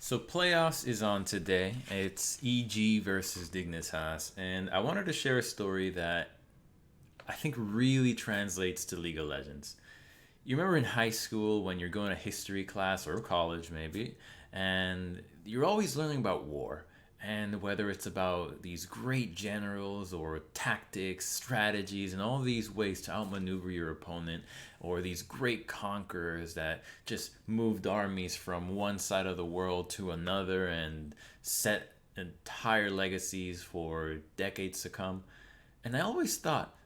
So playoffs is on today. It's EG versus Dignitas, and I wanted to share a story that I think really translates to League of Legends. You remember in high school when you're going to history class or college maybe, and you're always learning about war. And whether it's about these great generals or tactics, strategies, and all these ways to outmaneuver your opponent, or these great conquerors that just moved armies from one side of the world to another and set entire legacies for decades to come. And I always thought,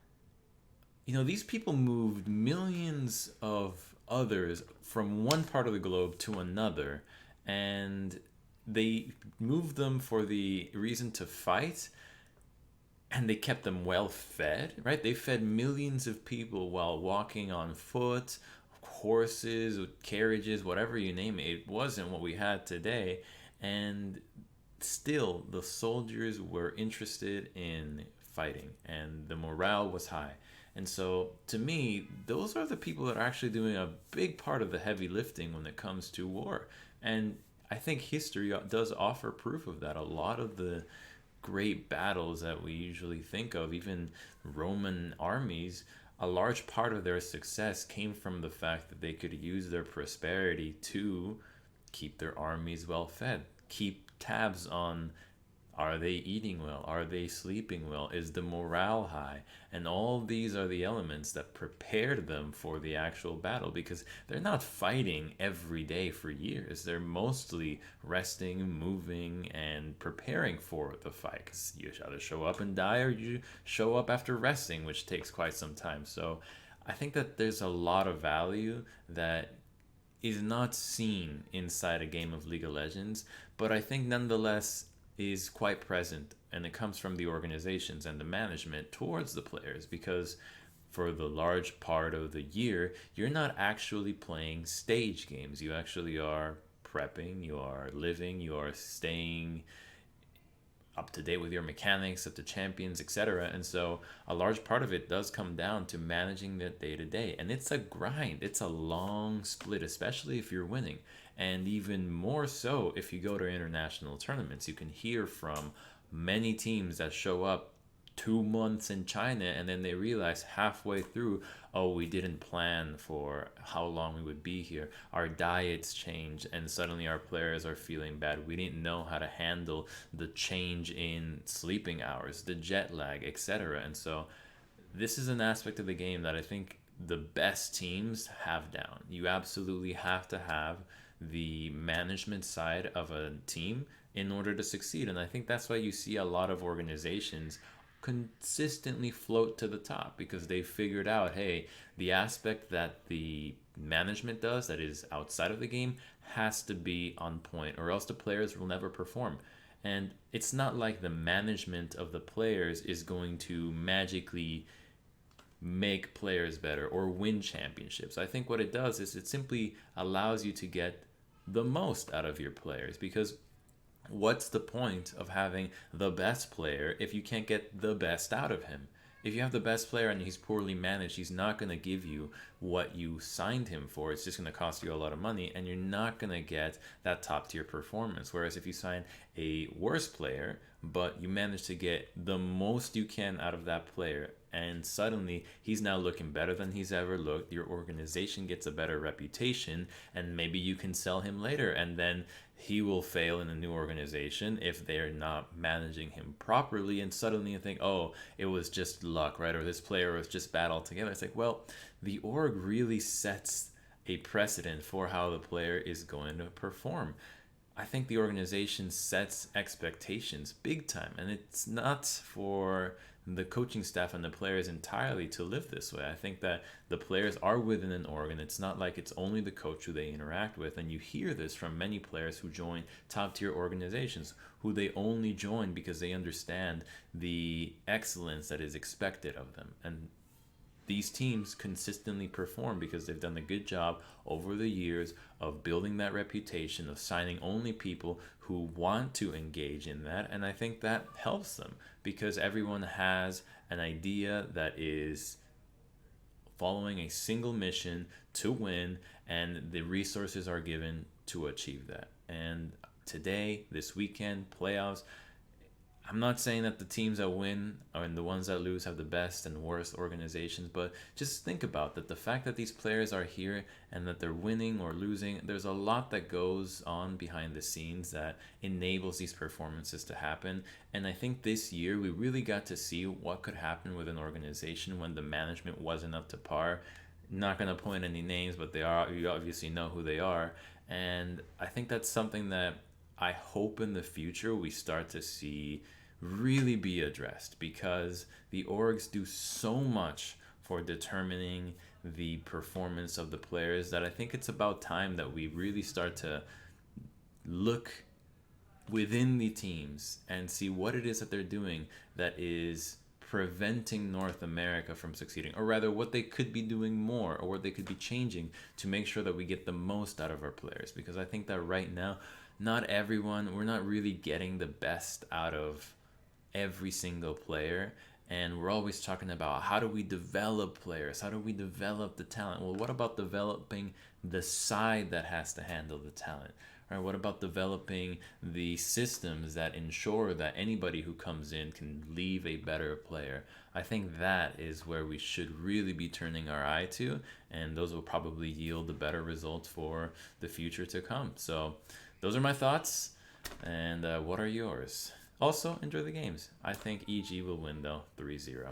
these people moved millions of others from one part of the globe to another, and they moved them for the reason to fight, and they kept them well fed, right? They fed millions of people while walking on foot, horses, carriages, whatever you name it. It wasn't what we had today, and still the soldiers were interested in fighting and the morale was high. And so to me, those are the people that are actually doing a big part of the heavy lifting when it comes to war. And I think history does offer proof of that. A lot of the great battles that we usually think of, even Roman armies, a large part of their success came from the fact that they could use their prosperity to keep their armies well fed, keep tabs on, are they eating well? Are they sleeping well? Is the morale high? And all these are the elements that prepared them for the actual battle, because they're not fighting every day for years. They're mostly resting, moving, and preparing for the fight. Because you either show up and die or you show up after resting, which takes quite some time. So I think that there's a lot of value that is not seen inside a game of League of Legends, but I think nonetheless is quite present, and it comes from the organizations and the management towards the players, because for the large part of the year you're not actually playing stage games. You actually are prepping, you are living, you are staying up to date with your mechanics of the champions, etc. And so a large part of it does come down to managing the day to day. And it's a grind, it's a long split, especially if you're winning. And even more so if you go to international tournaments. You can hear from many teams that show up 2 months in China and then they realize halfway through, oh, we didn't plan for how long we would be here. Our diets change and suddenly our players are feeling bad. We didn't know how to handle the change in sleeping hours, the jet lag, etc. And so this is an aspect of the game that I think the best teams have down. You absolutely have to have the management side of a team in order to succeed. And I think that's why you see a lot of organizations consistently float to the top, because they figured out, hey, the aspect that the management does that is outside of the game has to be on point, or else the players will never perform. And it's not like the management of the players is going to magically make players better or win championships. I think what it does is it simply allows you to get the most out of your players, because what's the point of having the best player if you can't get the best out of him? If you have the best player and he's poorly managed, he's not going to give you what you signed him for. It's just going to cost you a lot of money, and you're not going to get that top tier performance. Whereas if you sign a worse player, but you manage to get the most you can out of that player, and suddenly he's now looking better than he's ever looked, your organization gets a better reputation, and maybe you can sell him later, and then he will fail in a new organization if they're not managing him properly, and suddenly you think, oh, it was just luck, right? Or this player was just bad altogether. It's like, well, the org really sets a precedent for how the player is going to perform. I think the organization sets expectations big time, and it's not for the coaching staff and the players entirely to live this way. I think that the players are within an org, and it's not like it's only the coach who they interact with. And you hear this from many players who join top tier organizations, who they only join because they understand the excellence that is expected of them. And these teams consistently perform because they've done a good job over the years of building that reputation, of signing only people who want to engage in that. And I think that helps them because everyone has an idea that is following a single mission to win, and the resources are given to achieve that. And today, this weekend, playoffs. I'm not saying that the teams that win and the ones that lose have the best and worst organizations, but just think about that. The fact that these players are here and that they're winning or losing, there's a lot that goes on behind the scenes that enables these performances to happen. And I think this year we really got to see what could happen with an organization when the management wasn't up to par. Not going to point any names, but they are, you obviously know who they are. And I think that's something that I hope in the future we start to see really be addressed, because the orgs do so much for determining the performance of the players that I think it's about time that we really start to look within the teams and see what it is that they're doing that is preventing North America from succeeding, or rather what they could be doing more or what they could be changing to make sure that we get the most out of our players. Because I think that right now, not everyone, we're not really getting the best out of every single player. And we're always talking about how do we develop players? How do we develop the talent? Well, what about developing the side that has to handle the talent? Right? What about developing the systems that ensure that anybody who comes in can leave a better player? I think that is where we should really be turning our eye to, and those will probably yield the better results for the future to come. So, those are my thoughts, and what are yours? Also, enjoy the games. I think EG will win though, 3-0.